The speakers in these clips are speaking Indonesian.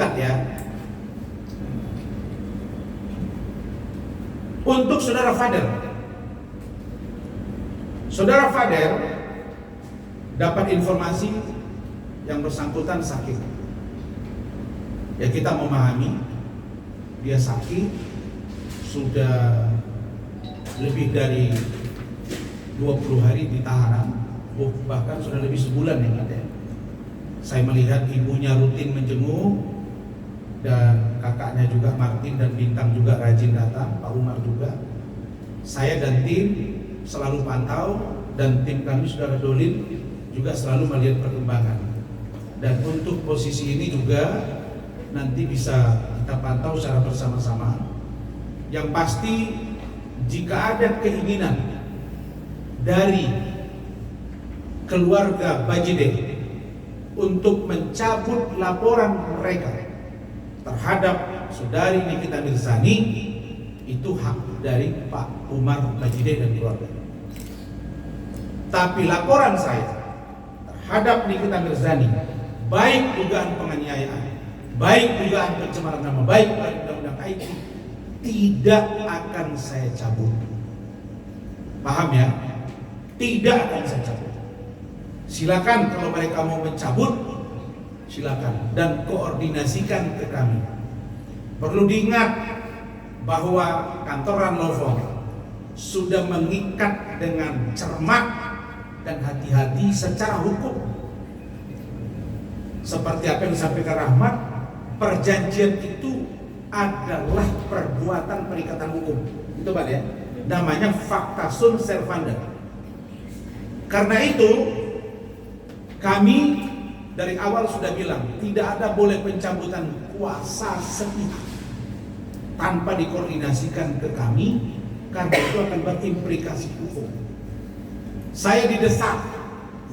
terikat ya. Untuk saudara Fadel dapat informasi yang bersangkutan sakit. Ya kita memahami dia sakit sudah lebih dari 20 hari di tahanan, bahkan sudah lebih sebulan yang ada. Saya melihat ibunya rutin menjenguk dan kakaknya juga Martin dan Bintang juga rajin datang, Pak Umar juga. Saya dan tim selalu pantau dan tim kami saudara Dolin juga selalu melihat perkembangan. Dan untuk posisi ini juga nanti bisa kita pantau secara bersama-sama. Yang pasti jika ada keinginan dari keluarga Bajide untuk mencabut laporan mereka terhadap saudari Nikita Mirzani, itu hak dari Pak Umar Bajide dan keluarga. Tapi laporan saya terhadap Nikita Mirzani, baik dugaan penganiayaan, baik dugaan pencemaran nama baik, baik undang-undang IT, tidak akan saya cabut. Paham ya? Tidak akan saya cabut. Silakan kalau mereka mau mencabut, silakan dan koordinasikan ke kami. Perlu diingat bahwa kantor Ranlovo sudah mengikat dengan cermat dan hati-hati secara hukum. Seperti apa yang disampaikan Rahmat, perjanjian itu adalah perbuatan perikatan hukum. Itu Pak ya, namanya fakta sunt servanda. Karena itu kami dari awal sudah bilang tidak ada boleh pencabutan kuasa sepihak tanpa dikoordinasikan ke kami, karena itu akan berimplikasi hukum. Saya didesak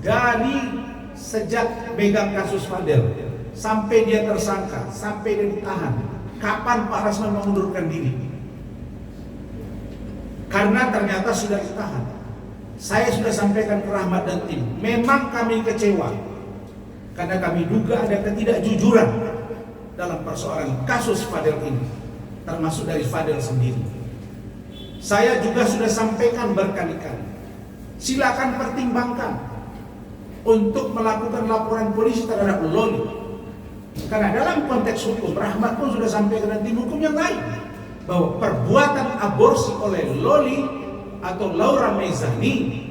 dari sejak megang kasus Fadel sampai dia tersangka, sampai dia ditahan. Kapan Pak Rasman mengundurkan diri? Karena ternyata sudah ditahan. Saya sudah sampaikan ke Rahmat dan tim, memang kami kecewa karena kami duga ada ketidakjujuran dalam persoalan kasus Fadel ini, termasuk dari Fadel sendiri. Saya juga sudah sampaikan berkali-kali, silakan pertimbangkan untuk melakukan laporan polisi terhadap Loli, karena dalam konteks hukum Rahmat pun sudah sampaikan dan tim hukum yang lain bahwa perbuatan aborsi oleh Loli atau Laura Mezani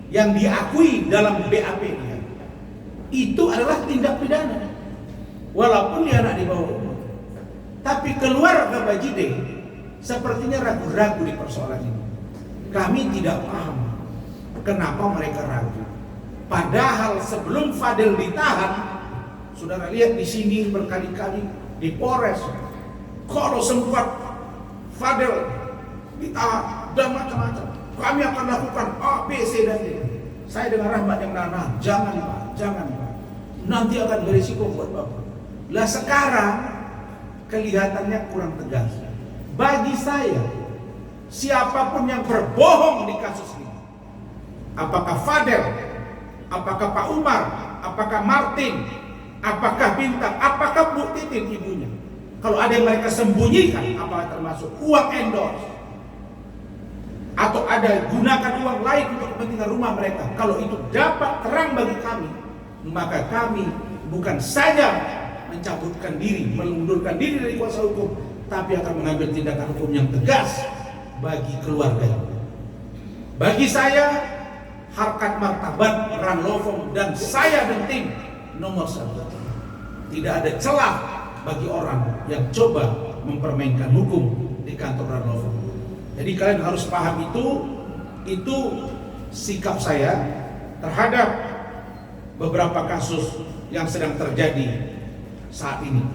yang diakui dalam BAP dia itu adalah tindak pidana walaupun dia anak di bawah umur. Tapi keluarga Bajide sepertinya ragu-ragu di persoalan ini. Kami tidak paham kenapa mereka ragu. Padahal sebelum Fadel ditahan, saudara lihat di sini berkali-kali di Polres, kalau sempat Fadel ditahan dan macam-macam, kami akan lakukan A, B, C, dan D. Saya dengan Rahmat yang nahan, jangan Pak, jangan Pak, nanti akan berisiko buat Bapak. Lah sekarang kelihatannya kurang tegas. Bagi saya, siapapun yang berbohong di kasus ini, apakah Fadel, apakah Pak Umar, apakah Martin, apakah Bintang, apakah Bu Titin ibunya, kalau ada yang mereka sembunyikan, apakah termasuk uang endorse atau ada gunakan uang lain untuk kepentingan rumah mereka, kalau itu dapat terang bagi kami, maka kami bukan saja mencabutkan diri, mengundurkan diri dari kuasa hukum, tapi akan mengambil tindakan hukum yang tegas bagi keluarga. Bagi saya, harkat martabat Ranlovo dan saya dan tim nomor 1. Tidak ada celah bagi orang yang coba mempermainkan hukum di kantor Ranlovo. Jadi kalian harus paham itu sikap saya terhadap beberapa kasus yang sedang terjadi saat ini.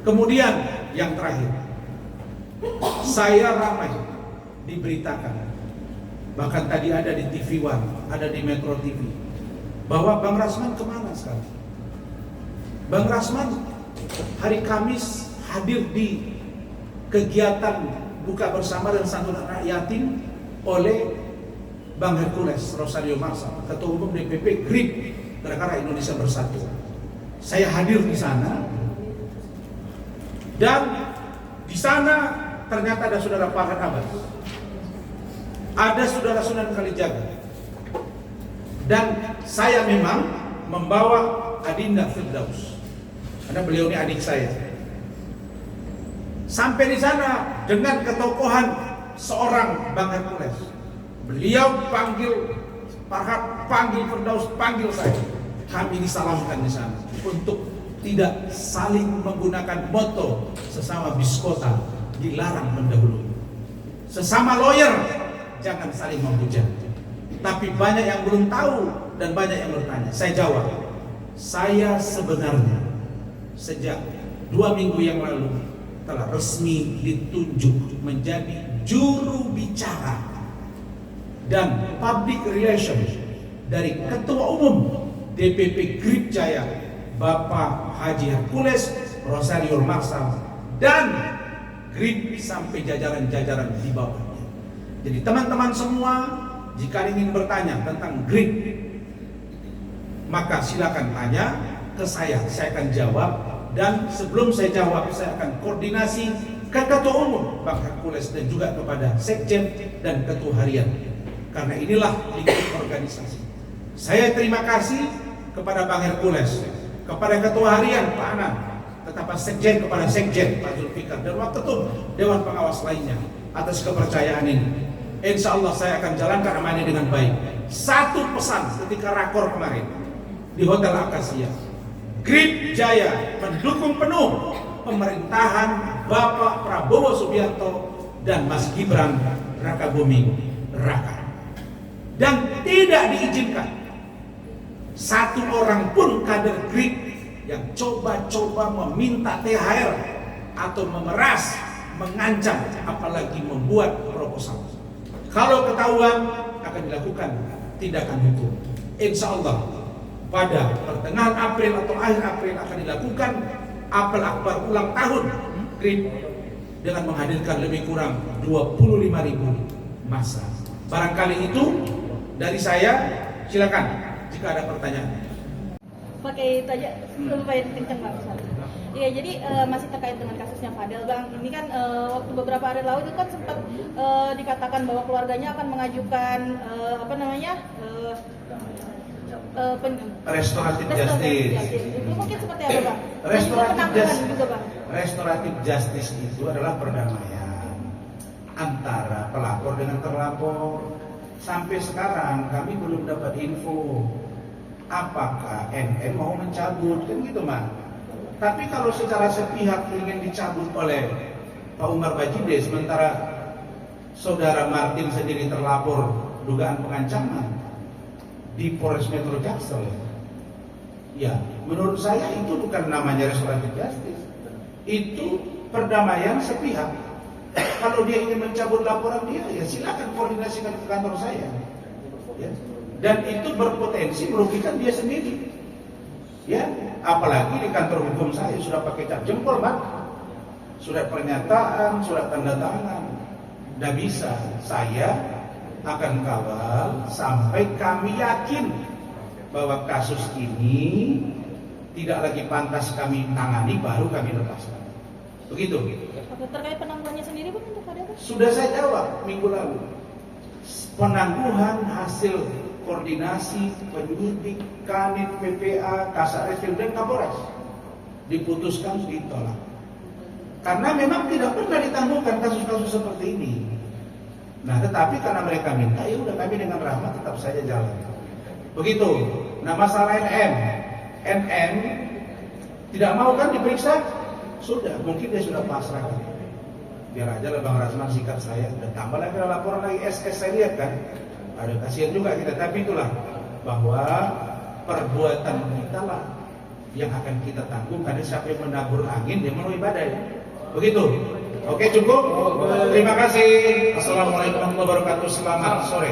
Kemudian yang terakhir, saya ramai diberitakan, bahkan tadi ada di TV One, ada di Metro TV, bahwa Bang Rasman kemana sekarang? Bang Rasman hari Kamis hadir di kegiatan buka bersama dan santunan anak yatim oleh Bang Hercules Rosario Marsa, Ketua Umum DPP GRIP Gerakan Indonesia Bersatu. Saya hadir di sana Dan di sana ternyata ada saudara Farhan Abbas, ada saudara Sunan Kalijaga, dan saya memang membawa Adinda Firdaus karena beliau ini adik saya. Sampai di sana dengan ketokohan seorang Bang Hercules, beliau panggil Farhan, panggil Firdaus, panggil saya. Kami disalamkan di sana untuk tidak saling menggunakan moto sesama biskota dilarang mendahului. Sesama lawyer jangan saling menghujat. Tapi banyak yang belum tahu dan banyak yang bertanya. Saya jawab, saya sebenarnya sejak 2 minggu yang lalu telah resmi ditunjuk menjadi juru bicara dan public relations dari Ketua Umum DPP GRIP Jaya, Bapak Haji Hercules Rosario Marsal, dan GRIP sampai jajaran-jajaran di bawahnya. Jadi teman-teman semua, jika ingin bertanya tentang GRIP, maka silakan tanya ke saya akan jawab. Dan sebelum saya jawab, saya akan koordinasi ke Ketua Umum Bang Hercules dan juga kepada Sekjen dan Ketua Harian. Karena inilah lingkup organisasi. Saya terima kasih kepada Bang Hercules, kepada Ketua Harian Pak Anan, kepada Sekjen kepada Sekjen Pak Zulfikar, dan Waketum Dewan Pengawas lainnya atas kepercayaan ini. Insya Allah saya akan jalankan amanah dengan baik. Satu pesan ketika rakor kemarin di Hotel Akasia, GRIP Jaya mendukung penuh pemerintahan Bapak Prabowo Subianto dan Mas Gibran Rakabuming Raka. Dan tidak diizinkan satu orang pun kader GRIP yang coba-coba meminta THR atau memeras, mengancam, apalagi membuat proposal. Kalau ketahuan akan dilakukan tindakan hukum. Insya Allah pada pertengahan April atau akhir April akan dilakukan apel akbar ulang tahun GRIP dengan menghadirkan lebih kurang 25.000 massa. Barangkali itu dari saya, silakan jika ada pertanyaan. Pakai itu aja, lumayan kenceng Bang. Iya, jadi masih terkait dengan kasusnya Fadel Bang. Ini kan waktu beberapa hari lalu itu kan sempat dikatakan bahwa keluarganya akan mengajukan Restoratif justice. Itu mungkin seperti apa Bang? Restoratif justice itu adalah perdamaian antara pelapor dengan terlapor. Sampai sekarang kami belum dapat info apakah NN mau mencabut, kan gitu Mas. Tapi kalau secara sepihak ingin dicabut oleh Pak Umar Bajide, sementara saudara Martin sendiri terlapor dugaan pengancaman di Polres Metro Jaksel, ya menurut saya itu bukan namanya restoratif justice, itu perdamaian sepihak. Kalau dia ingin mencabut laporan dia, ya silakan koordinasikan ke kantor saya, ya. Dan itu berpotensi merugikan dia sendiri, ya. Apalagi di kantor hukum saya sudah pakai cap jempol, Pak, surat pernyataan, surat tanda tangan. Tidak bisa. Saya akan kawal sampai kami yakin bahwa kasus ini tidak lagi pantas kami tangani, baru kami lepaskan. Begitu. Terkait penangguhannya sendiri Bang untuk Fadel? Sudah saya jawab minggu lalu. Penangguhan hasil koordinasi penyidik, Kanit, PPA, Kasarreskrim dan Kapolres diputuskan ditolak. Karena memang tidak pernah ditangguhkan kasus-kasus seperti ini. Nah, tetapi karena mereka minta, ya udah kami dengan rahmat tetap saja jalan. Begitu. Nah, masalah NN tidak mau kan diperiksa? Sudah, mungkin dia sudah pasrah. Biar aja lah Bang Rasman sikat saya. Dan tambah lagi laporan lagi SS saya lihat kan. Ada kasihan juga kita, tapi itulah bahwa perbuatan kita lah yang akan kita tanggung. Karena siapa yang menabur angin dia menuai badai. Begitu. Oke, cukup. Terima kasih. Assalamualaikum warahmatullahi wabarakatuh. Selamat sore.